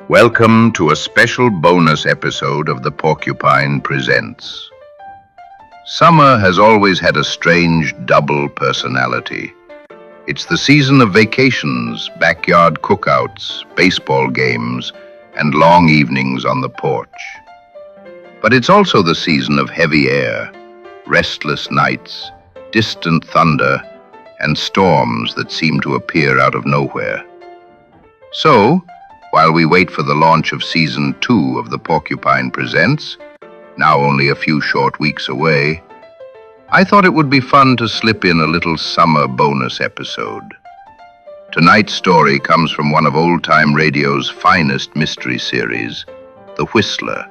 Welcome to a special bonus episode of The Porcupine Presents. Summer has always had a strange double personality. It's the season of vacations, backyard cookouts, baseball games, and long evenings on the porch. But it's also the season of heavy air, restless nights, distant thunder, and storms that seem to appear out of nowhere. So, while we wait for the launch of Season 2 of The Porcupine Presents, now only a few short weeks away, I thought it would be fun to slip in a little summer bonus episode. Tonight's story comes from one of old-time radio's finest mystery series, The Whistler.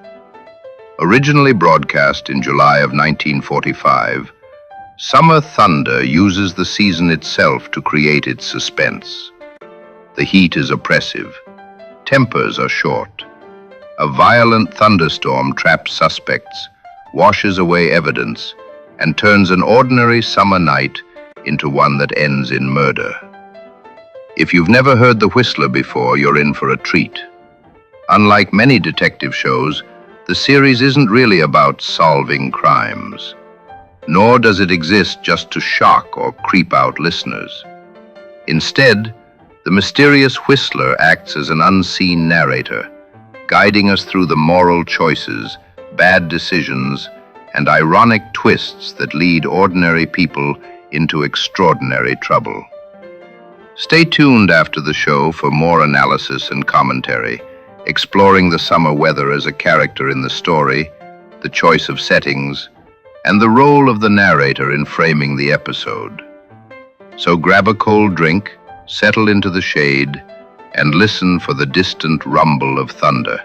Originally broadcast in July of 1945, Summer Thunder uses the season itself to create its suspense. The heat is oppressive. Tempers are short. A violent thunderstorm traps suspects, washes away evidence, and turns an ordinary summer night into one that ends in murder. If you've never heard The Whistler before, you're in for a treat. Unlike many detective shows, the series isn't really about solving crimes, nor does it exist just to shock or creep out listeners. Instead, the mysterious Whistler acts as an unseen narrator, guiding us through the moral choices, bad decisions, and ironic twists that lead ordinary people into extraordinary trouble. Stay tuned after the show for more analysis and commentary, exploring the summer weather as a character in the story, the choice of settings, and the role of the narrator in framing the episode. So grab a cold drink, settle into the shade, and listen for the distant rumble of thunder.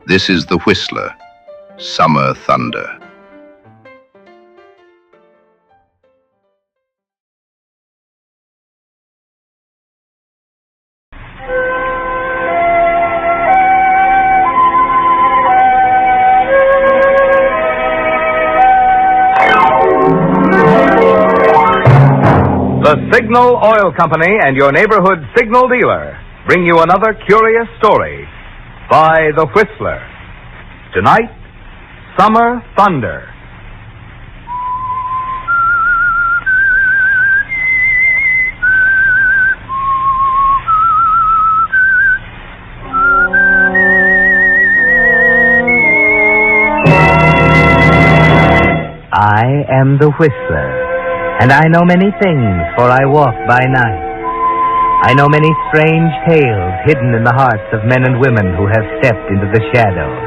This is The Whistler, Summer Thunder. The Signal Oil Company and your neighborhood signal dealer bring you another curious story by The Whistler. Tonight, Summer Thunder. I am the Whistler, and I know many things, for I walk by night. I know many strange tales hidden in the hearts of men and women who have stepped into the shadows.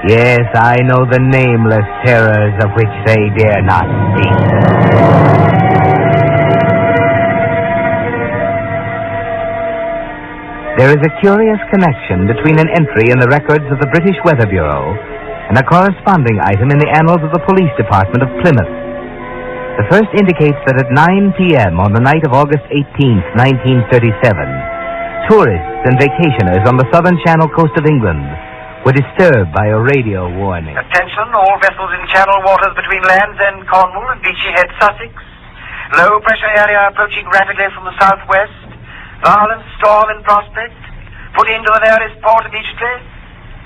Yes, I know the nameless terrors of which they dare not speak. There is a curious connection between an entry in the records of the British Weather Bureau and a corresponding item in the annals of the Police Department of Plymouth. The first indicates that at 9 p.m. on the night of August 18th, 1937, tourists and vacationers on the southern Channel coast of England were disturbed by a radio warning. Attention, all vessels in Channel waters between Land's End, Cornwall and Beachy Head, Sussex. Low pressure area approaching rapidly from the southwest. Violent storm in prospect. Put into the nearest port immediately.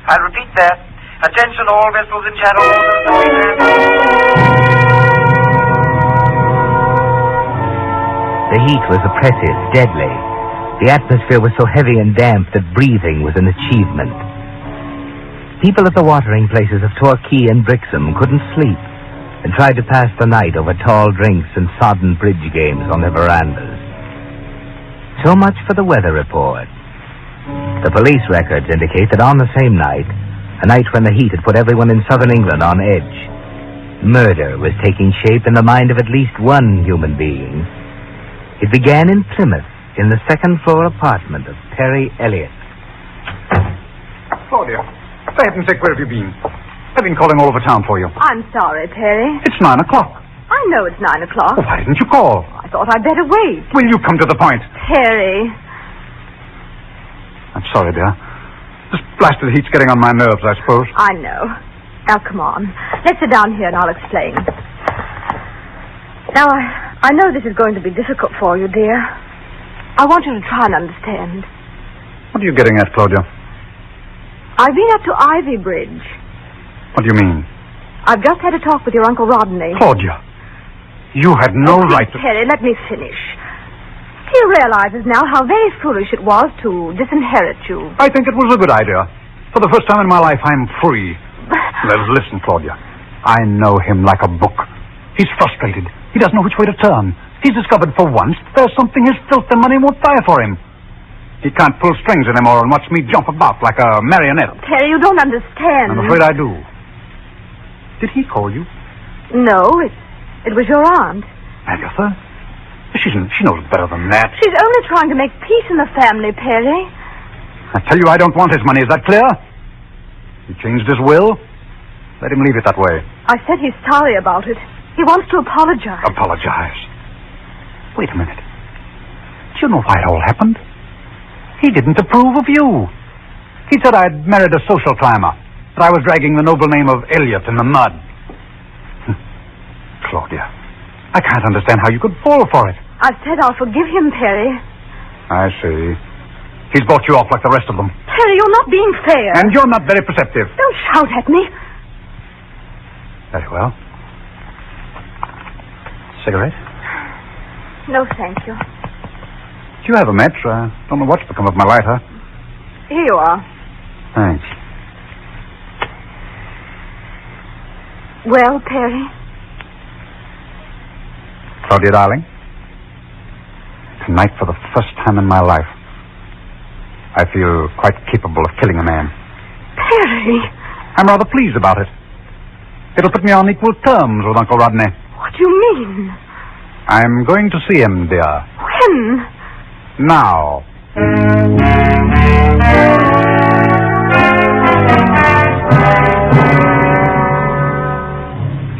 I'll repeat that. Attention, all vessels in Channel waters between Land's. The heat was oppressive, deadly. The atmosphere was so heavy and damp that breathing was an achievement. People at the watering places of Torquay and Brixham couldn't sleep and tried to pass the night over tall drinks and sodden bridge games on their verandas. So much for the weather report. The police records indicate that on the same night, a night when the heat had put everyone in southern England on edge, murder was taking shape in the mind of at least one human being. It began in Plymouth, in the second-floor apartment of Perry Elliott. Claudia, for heaven's sake, where have you been? I've been calling all over town for you. I'm sorry, Perry. It's 9 o'clock. I know it's 9 o'clock. Oh, why didn't you call? I thought I'd better wait. Will you come to the point? Perry. I'm sorry, dear. This blasted heat's getting on my nerves, I suppose. I know. Now, come on. Let's sit down here and I'll explain. Now, I know this is going to be difficult for you, dear. I want you to try and understand. What are you getting at, Claudia? I've been up to Ivy Bridge. What do you mean? I've just had a talk with your Uncle Rodney. Claudia, you had no Please, right to... Terry, let me finish. He realizes now how very foolish it was to disinherit you. I think it was a good idea. For the first time in my life, I'm free. Listen, Claudia. I know him like a book. He's frustrated. He doesn't know which way to turn. He's discovered for once there's something his filth and money won't buy for him. He can't pull strings anymore and watch me jump about like a marionette. Terry, you don't understand. I'm afraid I do. Did he call you? No, it was your aunt. Agatha? She knows better than that. She's only trying to make peace in the family, Perry. I tell you, I don't want his money. Is that clear? He changed his will. Let him leave it that way. I said he's sorry about it. He wants to apologize. Apologize? Wait a minute. Do you know why it all happened? He didn't approve of you. He said I'd married a social climber, that I was dragging the noble name of Elliot in the mud. Claudia, I can't understand how you could fall for it. I've said I'll forgive him, Perry. I see. He's bought you off like the rest of them. Perry, you're not being fair. And you're not very perceptive. Don't shout at me. Very well. Cigarette? No, thank you. Do you have a match? I don't know what's become of my lighter. Here you are. Thanks. Well, Perry? Claudia, darling. Tonight, for the first time in my life, I feel quite capable of killing a man. Perry! I'm rather pleased about it. It'll put me on equal terms with Uncle Rodney. What do you mean? I'm going to see him, dear. When? Now.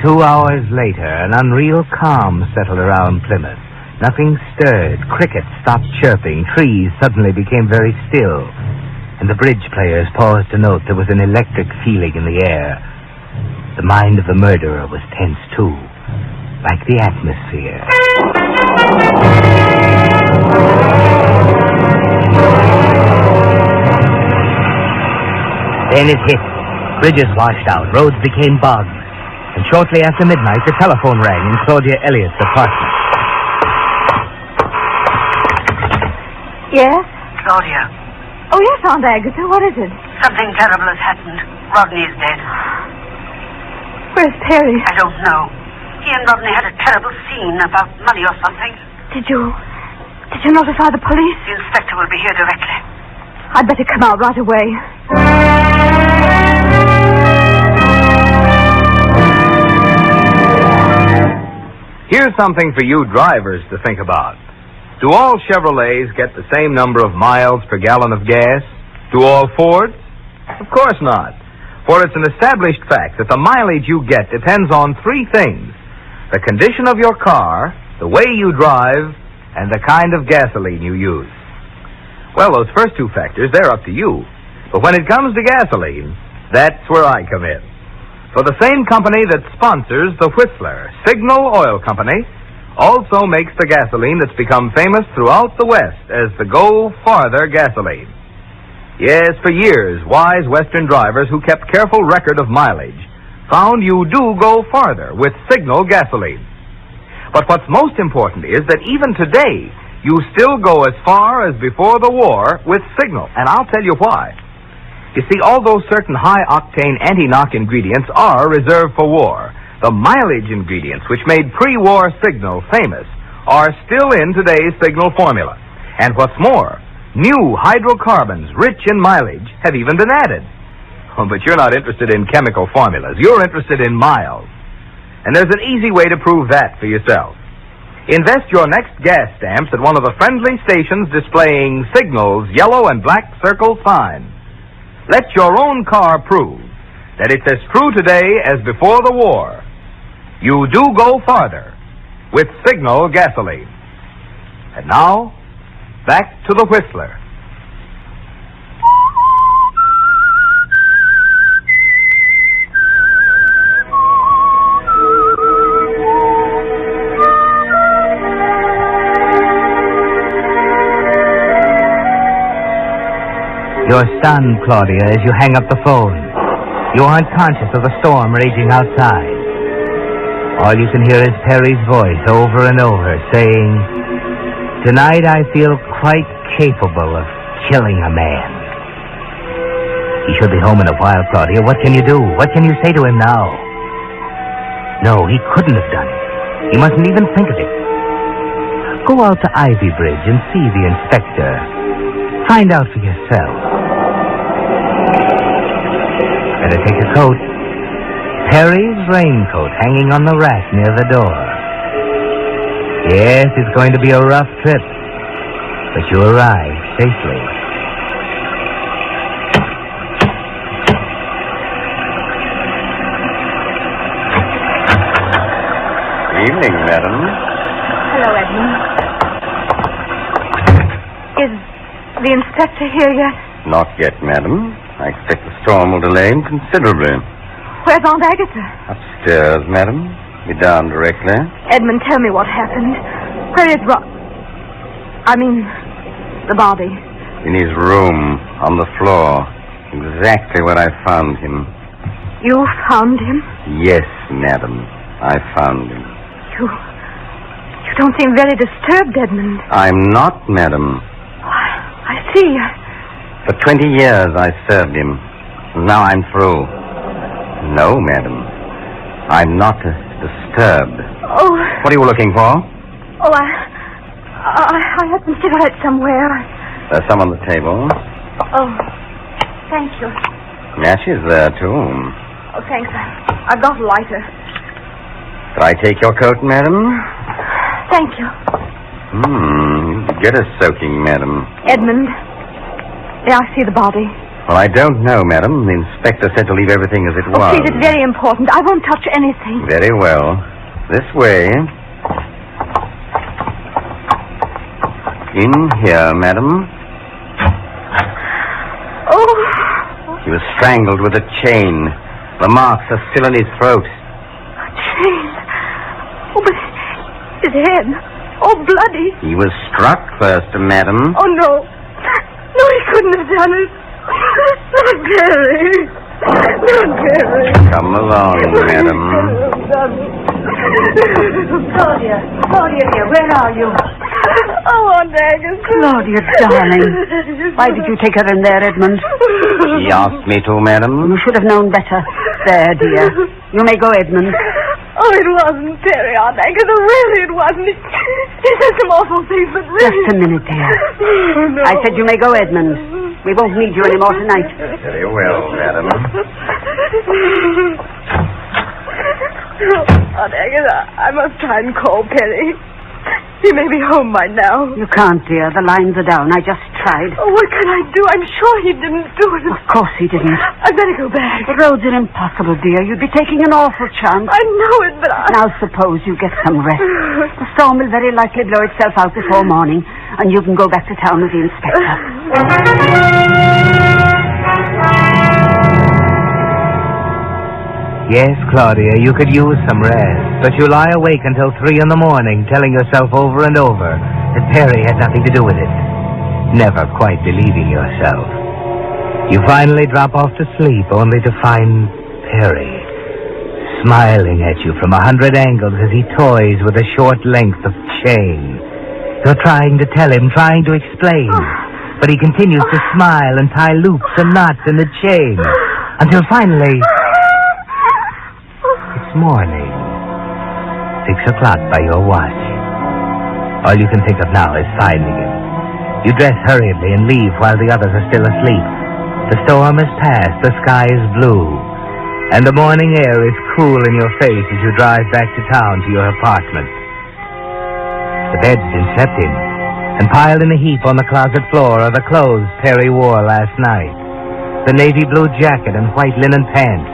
2 hours later, an unreal calm settled around Plymouth. Nothing stirred. Crickets stopped chirping. Trees suddenly became very still. And the bridge players paused to note there was an electric feeling in the air. The mind of the murderer was tense, too, like the atmosphere. Then it hit. Bridges washed out. Roads became bogs. And shortly after midnight, the telephone rang in Claudia Elliott's apartment. Yes? Claudia, Oh, yes, Aunt Agatha. What is it? something terrible has happened. Rodney is dead. Where's Perry? I don't know. He and Rodney had a terrible scene about money or something. Did you notify the police? The inspector will be here directly. I'd better come out right away. Here's something for you drivers to think about. Do all Chevrolets get the same number of miles per gallon of gas? Do all Fords? Of course not. For it's an established fact that the mileage you get depends on three things: the condition of your car, the way you drive, and the kind of gasoline you use. Well, those first two factors, they're up to you. But when it comes to gasoline, that's where I come in. For the same company that sponsors the Whistler, Signal Oil Company, also makes the gasoline that's become famous throughout the West as the Go Farther gasoline. Yes, for years, wise Western drivers who kept careful record of mileage found you do go farther with Signal gasoline. But what's most important is that even today, you still go as far as before the war with Signal, and I'll tell you why. You see, although certain high-octane anti-knock ingredients are reserved for war, the mileage ingredients which made pre-war Signal famous are still in today's Signal formula. And what's more, new hydrocarbons rich in mileage have even been added. Oh, but you're not interested in chemical formulas. You're interested in miles. And there's an easy way to prove that for yourself. Invest your next gas stamps at one of the friendly stations displaying Signal's yellow and black circle sign. Let your own car prove that it's as true today as before the war. You do go farther with Signal gasoline. And now, back to the Whistler. You're stunned, Claudia, as you hang up the phone. You aren't conscious of the storm raging outside. All you can hear is Perry's voice over and over saying, "Tonight I feel quite capable of killing a man." He should be home in a while, Claudia. What can you do? What can you say to him now? No, he couldn't have done it. You mustn't even think of it. Go out to Ivy Bridge and see the inspector. Find out for yourself. Better take a coat. Perry's raincoat hanging on the rack near the door. Yes, it's going to be a rough trip, but you arrive safely. Evening, madam. Hello, Edmund. Is the inspector here yet? Not yet, madam. I expect the storm will delay him considerably. Where's Aunt Agatha? Upstairs, madam. Be down directly. Edmund, tell me what happened. Where is the body. In his room, on the floor. Exactly where I found him. You found him? Yes, madam. I found him. You don't seem very disturbed, Edmund. I'm not, madam. I see. For 20 years I served him. Now I'm through. No, madam. I'm not disturbed. Oh. What are you looking for? Oh, I had some cigarettes somewhere. There's some on the table. Oh, thank you. Matches there, too. Oh, thanks. I've got a lighter. Could I take your coat, madam? Thank you. Get a soaking, madam. Edmund, may I see the body? Well, I don't know, madam. The inspector said to leave everything as it was. Oh, please, it's very important. I won't touch anything. Very well. This way. In here, madam. Oh. He was strangled with a chain. The marks are still in his throat. A chain? Oh, but his head. Oh, bloody. He was struck first, madam. Oh, no. No, he couldn't have done it. Not Perry. Not Perry. Come along, madam. Claudia here, where are you? Oh, Aunt Agatha. Claudia, darling. Why did you take her in there, Edmund? He asked me to, madam. You should have known better. There, dear. You may go, Edmund. Oh, it wasn't Perry, Aunt Agatha. Really, it wasn't. He said some awful things, but really... Just a minute, dear. Oh, no. I said you may go, Edmund. We won't need you anymore tonight. Very well, madam. Aunt Agatha, I must try and call Perry. He may be home by now. You can't, dear. The lines are down. I just tried. Oh, what can I do? I'm sure he didn't do it. Of course he didn't. I'd better go back. The roads are impossible, dear. You'd be taking an awful chance. I know it, but Now suppose you get some rest. The storm will very likely blow itself out before morning, and you can go back to town with the inspector. Yes, Claudia, you could use some rest, but you lie awake until 3 in the morning, telling yourself over and over that Perry had nothing to do with it, never quite believing yourself. You finally drop off to sleep, only to find Perry smiling at you from 100 angles as he toys with a short length of chain. You're trying to tell him, trying to explain, but he continues to smile and tie loops and knots in the chain, until finally... It's morning. 6 o'clock by your watch. All you can think of now is finding him. You dress hurriedly and leave while the others are still asleep. The storm has passed, the sky is blue, and the morning air is cool in your face as you drive back to town to your apartment. The bed's been slept in, and piled in a heap on the closet floor are the clothes Perry wore last night. The navy blue jacket and white linen pants,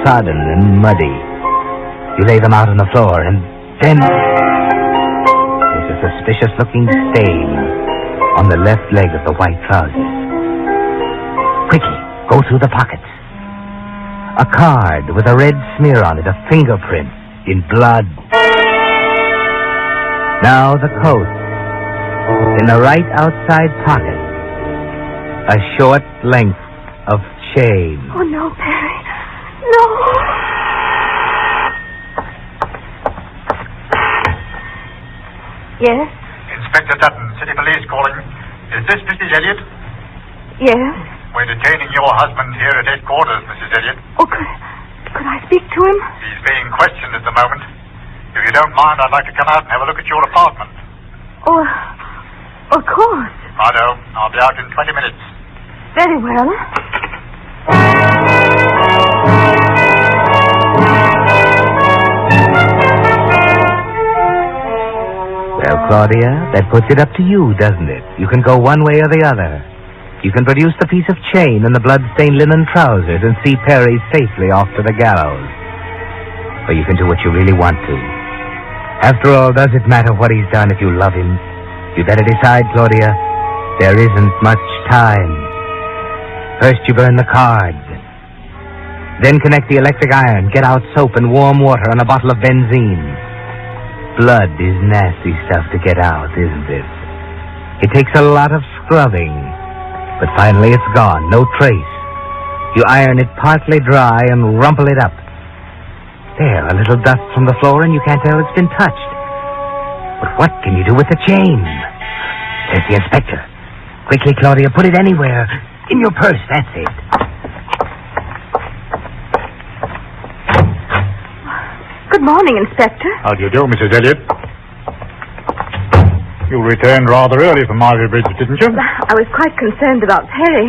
sodden and muddy. You lay them out on the floor, and then there's a suspicious-looking stain on the left leg of the white trousers. Quickly, go through the pockets. A card with a red smear on it, a fingerprint in blood. Now the coat. In the right outside pocket, A short length of chain. Oh, no, Perry. No. Yes? Inspector Dutton, City Police calling. Is this Mrs. Elliot? Yes? We're detaining your husband here at headquarters, Mrs. Elliot. Oh, could I speak to him? He's being questioned at the moment. If you don't mind, I'd like to come out and have a look at your apartment. Oh, of course. Righto. I'll be out in 20 minutes. Very well. Well, Claudia, that puts it up to you, doesn't it? You can go one way or the other. You can produce the piece of chain and the blood-stained linen trousers and see Perry safely off to the gallows. Or you can do what you really want to. After all, does it matter what he's done if you love him? You better decide, Claudia. There isn't much time. First you burn the cards. Then connect the electric iron, get out soap and warm water and a bottle of benzene. Blood is nasty stuff to get out, isn't it? It takes a lot of scrubbing. But finally it's gone, no trace. You iron it partly dry and rumple it up. There, a little dust from the floor and you can't tell it's been touched. But what can you do with the chain? There's the inspector. Quickly, Claudia, put it anywhere. In your purse, that's it. Good morning, Inspector. How do you do, Mrs. Elliot? You returned rather early from Ivy Bridge, didn't you? I was quite concerned about Perry.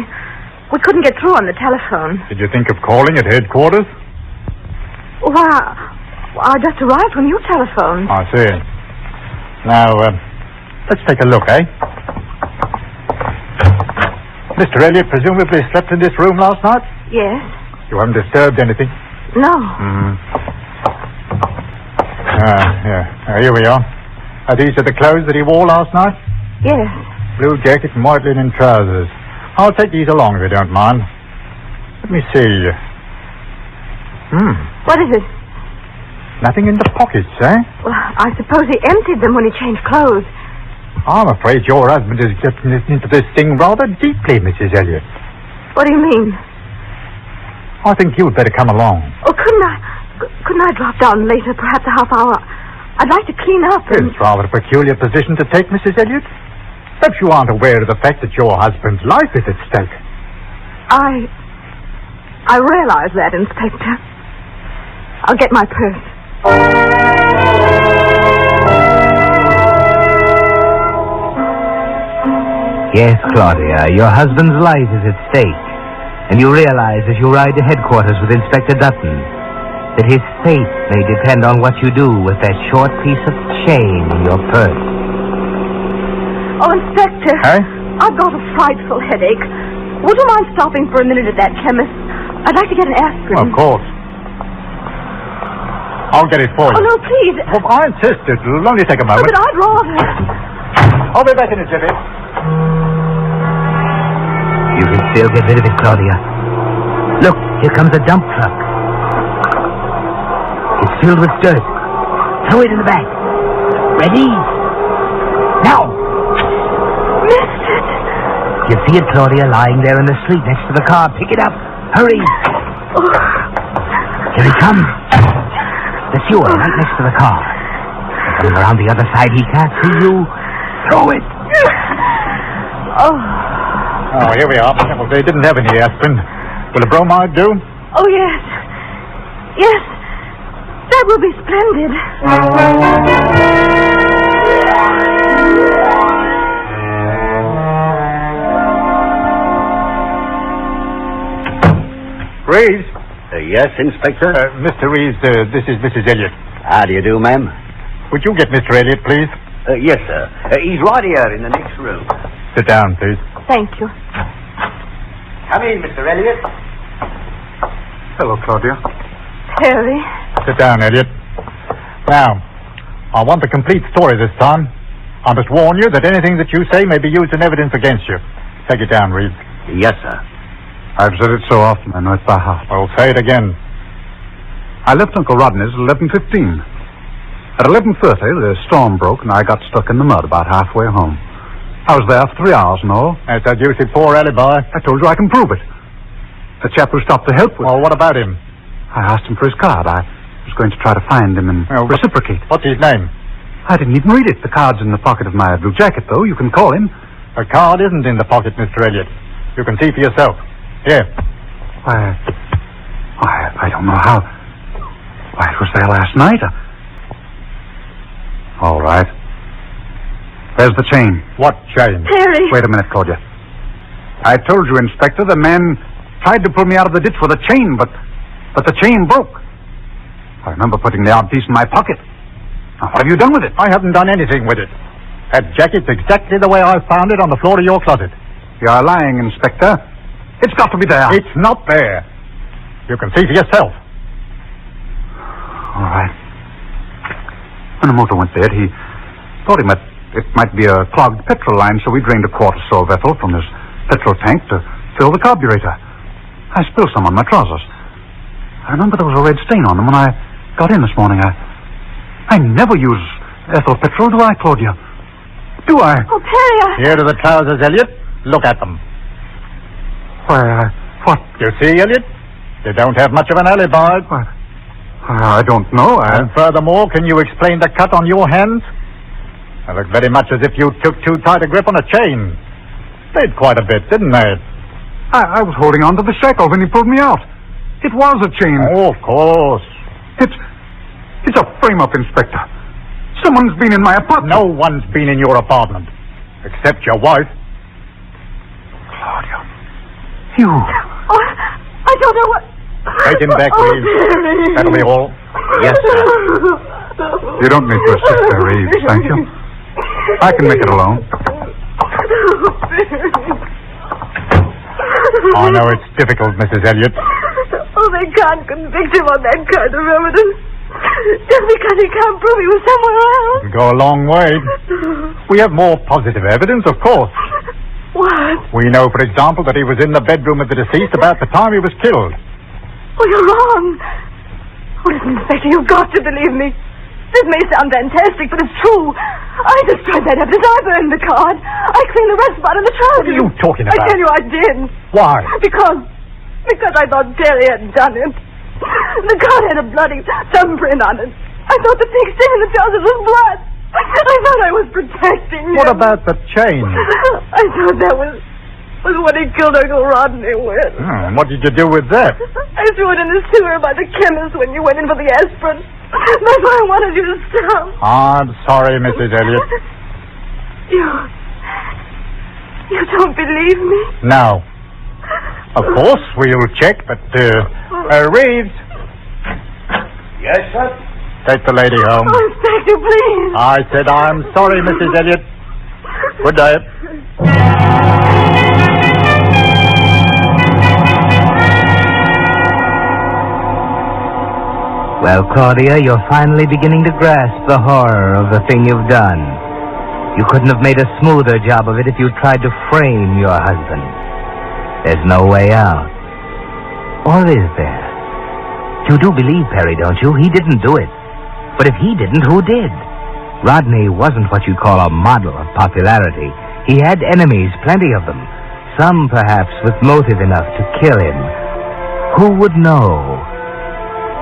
We couldn't get through on the telephone. Did you think of calling at headquarters? Well, I just arrived when you telephoned. I see. Now, let's take a look, eh? Mr. Elliot presumably slept in this room last night? Yes. You haven't disturbed anything? No. Yeah. Here we are. These are the clothes that he wore last night? Yes. Blue jacket and white linen trousers. I'll take these along if you don't mind. Let me see. What is it? Nothing in the pockets, eh? Well, I suppose he emptied them when he changed clothes. I'm afraid your husband is getting into this thing rather deeply, Mrs. Elliot. What do you mean? I think you'd better come along. Oh, couldn't I drop down later, perhaps a half hour? I'd like to clean up and... It's rather a peculiar position to take, Mrs. Elliot. Perhaps you aren't aware of the fact that your husband's life is at stake. I realize that, Inspector. I'll get my purse. Yes, Claudia, your husband's life is at stake. And you realize as you ride to headquarters with Inspector Dutton that his fate may depend on what you do with that short piece of chain in your purse. Oh, Inspector. Hey? I've got a frightful headache. Would you mind stopping for a minute at that chemist? I'd like to get an aspirin. Of course. I'll get it for you. Oh, no, please. Well, I insist. It'll only take a Oh, moment. but I'd rather. I'll be back in a jiffy. You can still get rid of it, Claudia. Look, here comes a dump truck. It's filled with dirt. Throw it in the back. Ready? Now! Missed it. You see it, Claudia, lying there in the street next to the car. Pick it up. Hurry. Oh. Here he comes. The sewer, right next to the car. Coming around the other side, he can't see you. Throw it. Oh, here we are. Well, they didn't have any aspirin. Will a bromide do? Oh, yes. Yes. That will be splendid. Reeves? Yes, Inspector? Mr. Reeves, this is Mrs. Elliot. How do you do, ma'am? Would you get Mr. Elliot, please? Yes, sir. He's right here in the next room. Sit down, please. Thank you. Come in, Mr. Elliot. Hello, Claudia. Perry. Sit down, Elliot. Now, I want the complete story this time. I must warn you that anything that you say may be used in evidence against you. Take it down, Reeves. Yes, sir. I've said it so often, I know it by heart. I'll say it again. I left Uncle Rodney's at 11:15. At 11:30, the storm broke and I got stuck in the mud about halfway home. I was there for 3 hours and all. That's a deuced poor alibi. I told you I can prove it. The chap who stopped to help with... Well, what about him? I asked him for his card. I was going to try to find him and reciprocate. What's his name? I didn't even read it. The card's in the pocket of my blue jacket, though. You can call him. The card isn't in the pocket, Mr. Elliot. You can see for yourself. Here. Why, I don't know how... Why, it was there last night. All right. There's the chain. What chain? Perry! Wait a minute, Claudia. I told you, Inspector, the man tried to pull me out of the ditch with a chain, but the chain broke. I remember putting the odd piece in my pocket. Now, what have you done with it? I haven't done anything with it. That jacket's exactly the way I found it on the floor of your closet. You're lying, Inspector. It's got to be there. It's not there. You can see for yourself. All right. When the motor went dead, he thought it might be a clogged petrol line, so we drained a quart or so of ethyl from his petrol tank to fill the carburetor. I spilled some on my trousers. I remember there was a red stain on them when I got in this morning. I never use ethyl petrol, do I, Claudia? Do I? Oh, Perry, Here are the trousers, Elliot. Look at them. Why, what? You see, Elliot? You don't have much of an alibi. What? I don't know. And furthermore, can you explain the cut on your hands? They look very much as if you took too tight a grip on a chain. Stayed quite a bit, didn't they? I was holding on to the shackle when he pulled me out. It was a chain. Oh, of course. It's a frame-up, Inspector. Someone's been in my apartment. No one's been in your apartment. Except your wife. Claudia. You. Oh, I don't know what... Take him back, please. Perry. That'll be all. Yes, sir. You don't need to assist there, Reeves, thank you. I can make it alone. I know it's difficult, Mrs. Elliot. Oh, they can't convict him on that kind of evidence. Just because he can't prove he was somewhere else. It'll go a long way. We have more positive evidence, of course. What? We know, for example, that he was in the bedroom of the deceased about the time he was killed. Oh, you're wrong. Oh, listen, Inspector, you've got to believe me. This may sound fantastic, but it's true. I destroyed that evidence. I burned the card. I cleaned the red spot in the trousers. What are you talking about? I tell you I did. Why? Because I thought Terry had done it. The card had a bloody thumbprint on it. I thought the pink stain in the trousers was blood. I thought I was protecting him. What about the chain? I thought that was what he killed Uncle Rodney with. And what did you do with that? I threw it in the sewer by the chemist when you went in for the aspirin. That's why I wanted you to stop. I'm sorry, Mrs. Elliot. You don't believe me? No. Of course, we'll check, but, Reeves. Yes, sir? Take the lady home. Oh, Inspector, please. I said I'm sorry, Mrs. Elliot. Good day. Well, Claudia, you're finally beginning to grasp the horror of the thing you've done. You couldn't have made a smoother job of it if you tried to frame your husband. There's no way out. Or is there? You do believe Perry, don't you? He didn't do it. But if he didn't, who did? Rodney wasn't what you'd call a model of popularity. He had enemies, plenty of them. Some, perhaps, with motive enough to kill him. Who would know?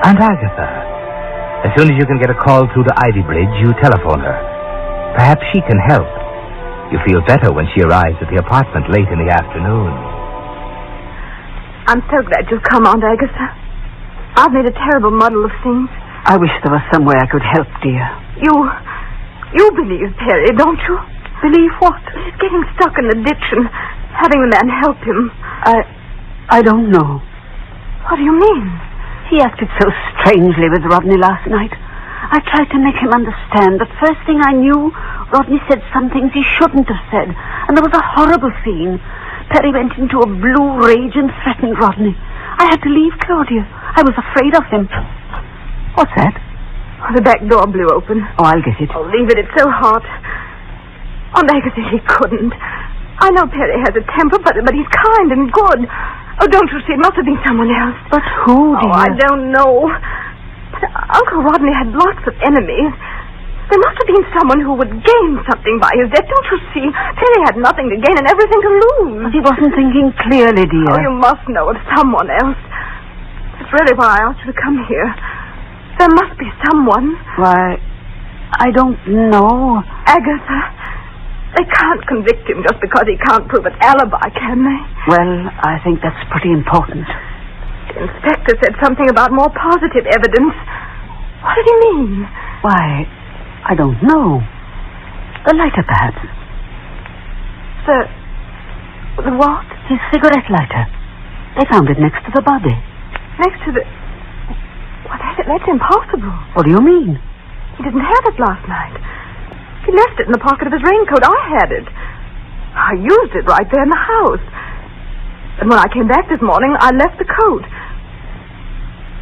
Aunt Agatha. As soon as you can get a call through to Ivy Bridge, you telephone her. Perhaps she can help. You feel better when she arrives at the apartment late in the afternoon. I'm so glad you've come, Aunt Agatha. I've made a terrible muddle of things. I wish there was some way I could help, dear. You believe Perry, don't you? Believe what? He's getting stuck in the ditch and having the man help him. I don't know. What do you mean? He acted so strangely with Rodney last night. I tried to make him understand, but first thing I knew, Rodney said some things he shouldn't have said, and there was a horrible scene. Perry went into a blue rage and threatened Rodney. I had to leave Claudia. I was afraid of him. What's that? Oh, the back door blew open. Oh, I'll get it. Oh, leave it. It's so hot. Aunt Agatha, he couldn't. I know Perry has a temper, but he's kind and good. Oh, don't you see? It must have been someone else. But who, dear? Oh, I don't know. But Uncle Rodney had lots of enemies. There must have been someone who would gain something by his death. Don't you see? Perry had nothing to gain and everything to lose. But he wasn't thinking clearly, dear. Oh, you must know of someone else. That's really why I asked you to come here. There must be someone. Why, I don't know. Agatha, they can't convict him just because he can't prove an alibi, can they? Well, I think that's pretty important. The inspector said something about more positive evidence. What did he mean? Why, I don't know. The lighter, perhaps. The what? His cigarette lighter. They found it next to the body. Next to the... Well, that's impossible. What do you mean? He didn't have it last night. He left it in the pocket of his raincoat. I had it. I used it right there in the house. And when I came back this morning, I left the coat.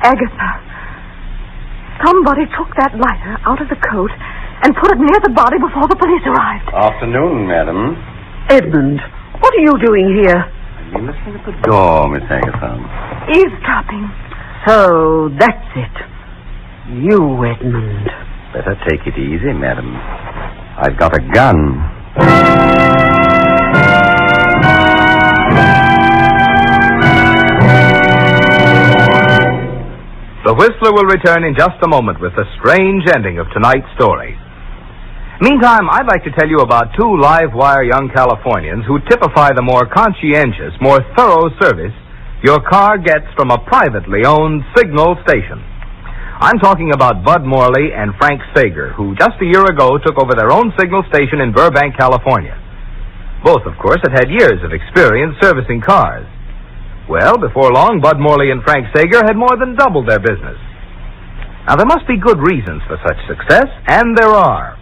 Agatha, somebody took that lighter out of the coat and put it near the body before the police arrived. Afternoon, madam. Edmund, what are you doing here? I've been listening at the door, Miss Agatha. Eavesdropping. So, that's it. You, Edmund. Better take it easy, madam. I've got a gun. The Whistler will return in just a moment with the strange ending of tonight's story. Meantime, I'd like to tell you about two live-wire young Californians who typify the more conscientious, more thorough service your car gets from a privately owned signal station. I'm talking about Bud Morley and Frank Sager, who just a year ago took over their own signal station in Burbank, California. Both, of course, had had years of experience servicing cars. Well, before long, Bud Morley and Frank Sager had more than doubled their business. Now, there must be good reasons for such success, and there are.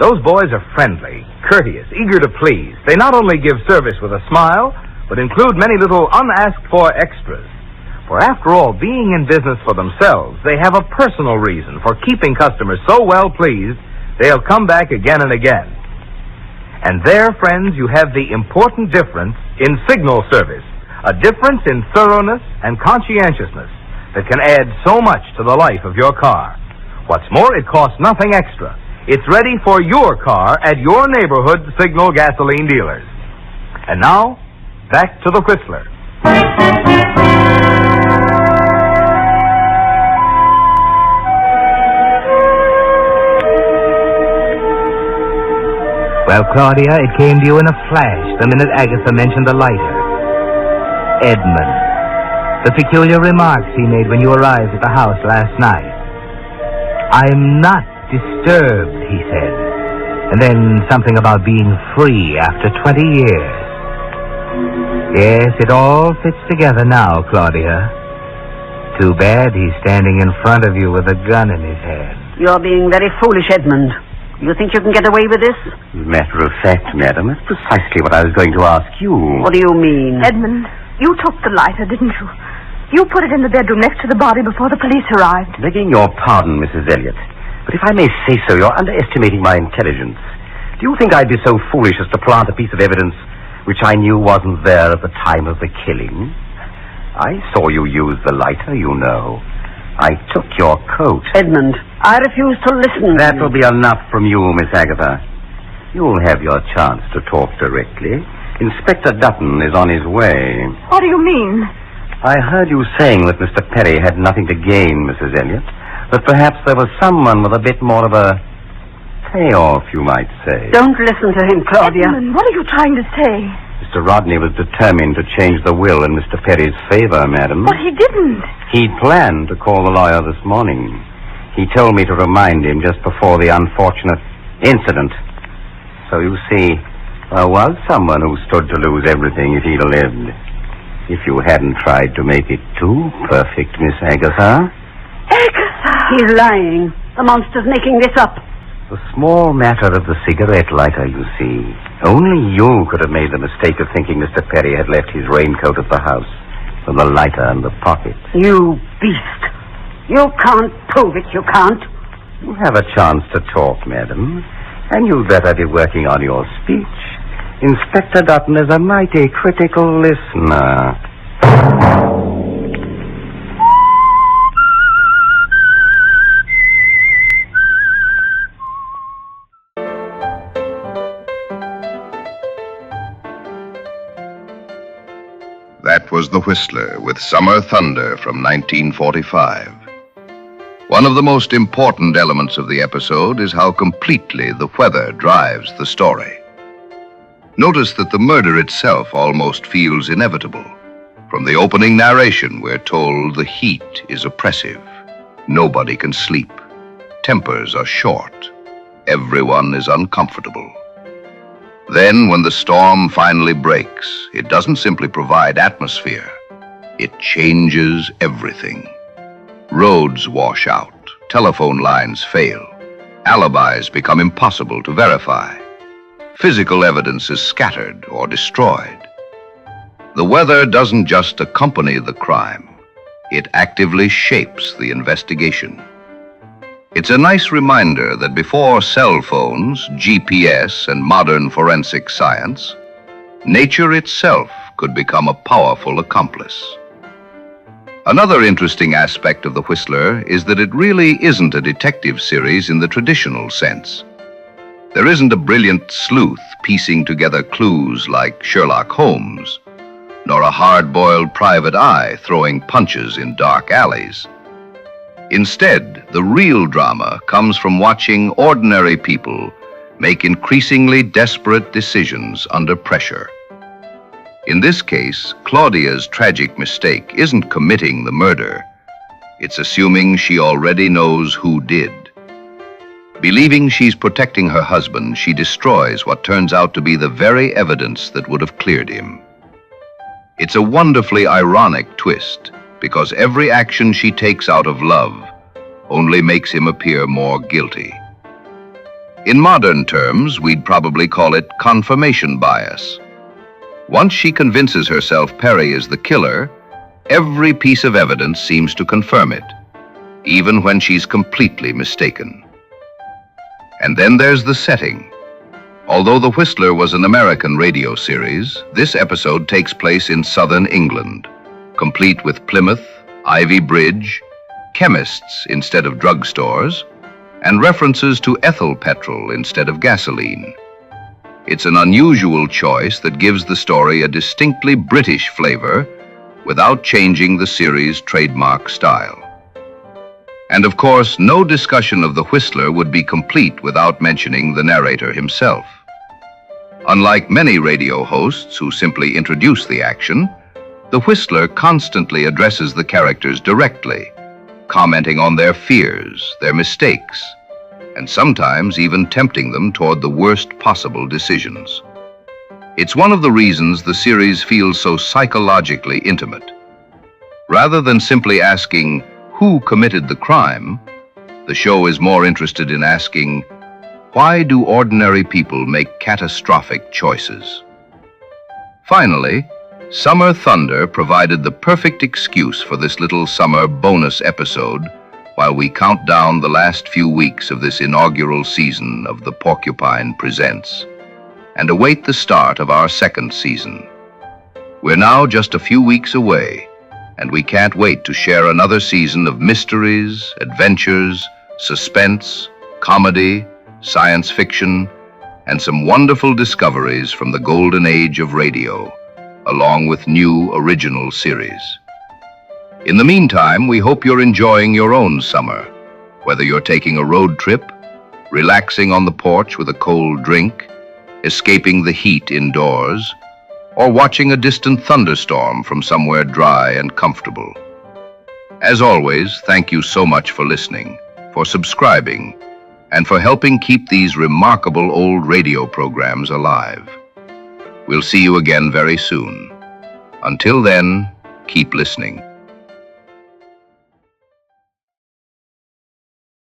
Those boys are friendly, courteous, eager to please. They not only give service with a smile, but include many little unasked-for extras. For after all, being in business for themselves, they have a personal reason for keeping customers so well pleased, they'll come back again and again. And there, friends, you have the important difference in signal service. A difference in thoroughness and conscientiousness that can add so much to the life of your car. What's more, it costs nothing extra. It's ready for your car at your neighborhood signal gasoline dealers. And now, back to the Whistler. Well, Claudia, it came to you in a flash the minute Agatha mentioned the lighter. Edmund. The peculiar remarks he made when you arrived at the house last night. I'm not disturbed, he said. And then something about being free after 20 years. Yes, it all fits together now, Claudia. Too bad he's standing in front of you with a gun in his hand. You're being very foolish, Edmund. You think you can get away with this? Matter of fact, madam, that's precisely what I was going to ask you. What do you mean? Edmund, you took the lighter, didn't you? You put it in the bedroom next to the body before the police arrived. Begging your pardon, Mrs. Elliot, but if I may say so, you're underestimating my intelligence. Do you think I'd be so foolish as to plant a piece of evidence which I knew wasn't there at the time of the killing? I saw you use the lighter, you know. I took your coat. Edmund, I refuse to listen. That will be enough from you, Miss Agatha. You'll have your chance to talk directly. Inspector Dutton is on his way. What do you mean? I heard you saying that Mr. Perry had nothing to gain, Mrs. Elliot. That perhaps there was someone with a bit more of a payoff, you might say. Don't listen to him, Claudia. Edmund, what are you trying to say? Mr. Rodney was determined to change the will in Mr. Perry's favor, madam. But he didn't. He'd planned to call the lawyer this morning. He told me to remind him just before the unfortunate incident. So you see, there was someone who stood to lose everything if he'd lived. If you hadn't tried to make it too perfect, Miss Agatha. Agatha! He's lying. The monster's making this up. The small matter of the cigarette lighter, you see. Only you could have made the mistake of thinking Mr. Perry had left his raincoat at the house, with the lighter in the pocket. You beast. You can't prove it, you can't. You have a chance to talk, madam, and you'd better be working on your speech. Inspector Dutton is a mighty critical listener. That was The Whistler with Summer Thunder from 1945. One of the most important elements of the episode is how completely the weather drives the story. Notice that the murder itself almost feels inevitable. From the opening narration, we're told the heat is oppressive. Nobody can sleep. Tempers are short. Everyone is uncomfortable. Then, when the storm finally breaks, it doesn't simply provide atmosphere. It changes everything. Roads wash out. Telephone lines fail. Alibis become impossible to verify. Physical evidence is scattered or destroyed. The weather doesn't just accompany the crime. It actively shapes the investigation. It's a nice reminder that before cell phones, GPS, and modern forensic science, nature itself could become a powerful accomplice. Another interesting aspect of The Whistler is that it really isn't a detective series in the traditional sense. There isn't a brilliant sleuth piecing together clues like Sherlock Holmes, nor a hard-boiled private eye throwing punches in dark alleys. Instead, the real drama comes from watching ordinary people make increasingly desperate decisions under pressure. In this case, Claudia's tragic mistake isn't committing the murder. It's assuming she already knows who did. Believing she's protecting her husband, she destroys what turns out to be the very evidence that would have cleared him. It's a wonderfully ironic twist, because every action she takes out of love only makes him appear more guilty. In modern terms, we'd probably call it confirmation bias. Once she convinces herself Perry is the killer, every piece of evidence seems to confirm it, even when she's completely mistaken. And then there's the setting. Although The Whistler was an American radio series, this episode takes place in southern England, complete with Plymouth, Ivy Bridge, chemists instead of drugstores, and references to ethyl petrol instead of gasoline. It's an unusual choice that gives the story a distinctly British flavor without changing the series' trademark style. And of course, no discussion of The Whistler would be complete without mentioning the narrator himself. Unlike many radio hosts who simply introduce the action, The Whistler constantly addresses the characters directly, commenting on their fears, their mistakes, and sometimes even tempting them toward the worst possible decisions. It's one of the reasons the series feels so psychologically intimate. Rather than simply asking, who committed the crime, the show is more interested in asking, why do ordinary people make catastrophic choices? Finally, Summer Thunder provided the perfect excuse for this little summer bonus episode while we count down the last few weeks of this inaugural season of The Porcupine Presents and await the start of our second season. We're now just a few weeks away, and we can't wait to share another season of mysteries, adventures, suspense, comedy, science fiction, and some wonderful discoveries from the golden age of radio, along with new original series. In the meantime, we hope you're enjoying your own summer, whether you're taking a road trip, relaxing on the porch with a cold drink, escaping the heat indoors, or watching a distant thunderstorm from somewhere dry and comfortable. As always, thank you so much for listening, for subscribing, and for helping keep these remarkable old radio programs alive. We'll see you again very soon. Until then, keep listening.